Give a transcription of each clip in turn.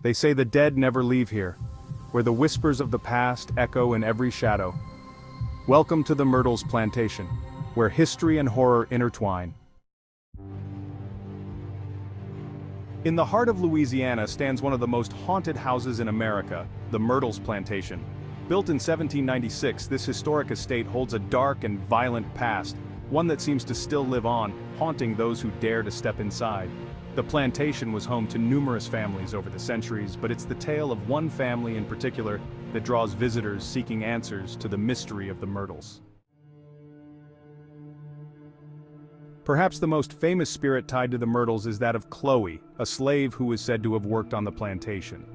They say the dead never leave here, where the whispers of the past echo in every shadow. Welcome to the Myrtles Plantation, where history and horror intertwine. In the heart of Louisiana stands one of the most haunted houses in America, the Myrtles Plantation. Built in 1796, this historic estate holds a dark and violent past, one that seems to still live on, haunting those who dare to step inside. The plantation was home to numerous families over the centuries, but it's the tale of one family in particular that draws visitors seeking answers to the mystery of the Myrtles. Perhaps the most famous spirit tied to the Myrtles is that of Chloe, a slave who is said to have worked on the plantation.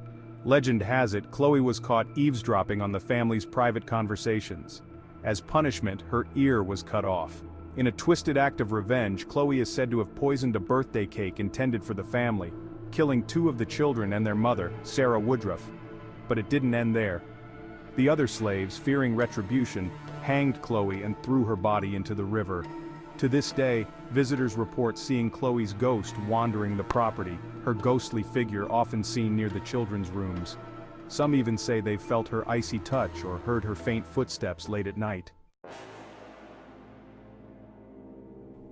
Legend has it, Chloe was caught eavesdropping on the family's private conversations. As punishment, her ear was cut off. In a twisted act of revenge, Chloe is said to have poisoned a birthday cake intended for the family, killing 2 of the children and their mother, Sarah Woodruff. But it didn't end there. The other slaves, fearing retribution, hanged Chloe and threw her body into the river. To this day, visitors report seeing Chloe's ghost wandering the property, her ghostly figure often seen near the children's rooms. Some even say they've felt her icy touch or heard her faint footsteps late at night.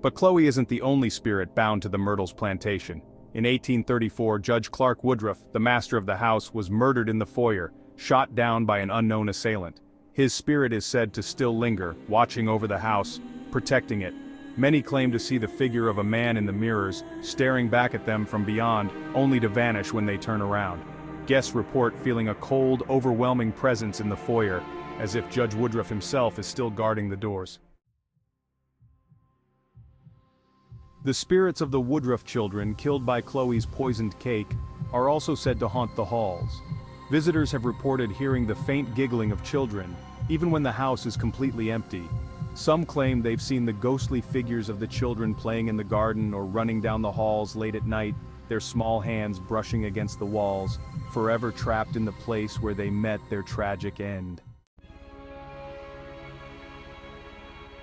But Chloe isn't the only spirit bound to the Myrtles Plantation. In 1834, Judge Clark Woodruff, the master of the house, was murdered in the foyer, shot down by an unknown assailant. His spirit is said to still linger, watching over the house, protecting it. Many claim to see the figure of a man in the mirrors, staring back at them from beyond, only to vanish when they turn around. Guests report feeling a cold, overwhelming presence in the foyer, as if Judge Woodruff himself is still guarding the doors. The spirits of the Woodruff children killed by Chloe's poisoned cake are also said to haunt the halls. Visitors have reported hearing the faint giggling of children, even when the house is completely empty. Some claim they've seen the ghostly figures of the children playing in the garden or running down the halls late at night, their small hands brushing against the walls, forever trapped in the place where they met their tragic end.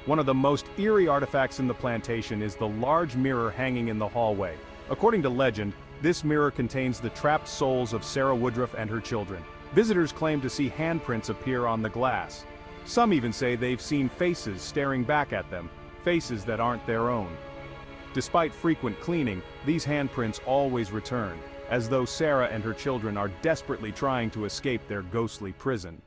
One of the most eerie artifacts in the plantation is the large mirror hanging in the hallway. According to legend, this mirror contains the trapped souls of Sarah Woodruff and her children. Visitors claim to see handprints appear on the glass. Some even say they've seen faces staring back at them, faces that aren't their own. Despite frequent cleaning, these handprints always return, as though Sarah and her children are desperately trying to escape their ghostly prison.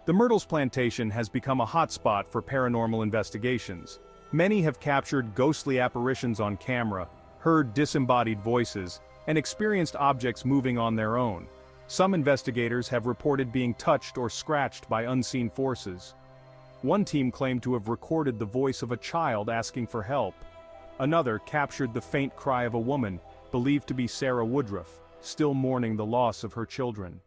The Myrtles Plantation has become a hotspot for paranormal investigations. Many have captured ghostly apparitions on camera, heard disembodied voices, and experienced objects moving on their own. Some investigators have reported being touched or scratched by unseen forces. One team claimed to have recorded the voice of a child asking for help. Another captured the faint cry of a woman, believed to be Sarah Woodruff, still mourning the loss of her children.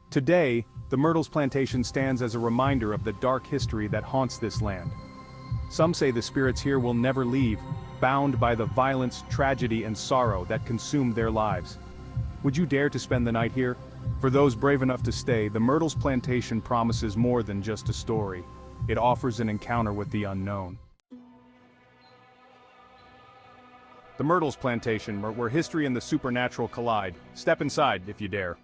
Today, the Myrtles Plantation stands as a reminder of the dark history that haunts this land. Some say the spirits here will never leave, bound by the violence, tragedy, and sorrow that consumed their lives. Would you dare to spend the night here? For those brave enough to stay, the Myrtles Plantation promises more than just a story. It offers an encounter with the unknown. The Myrtles Plantation, where history and the supernatural collide. Step inside if you dare.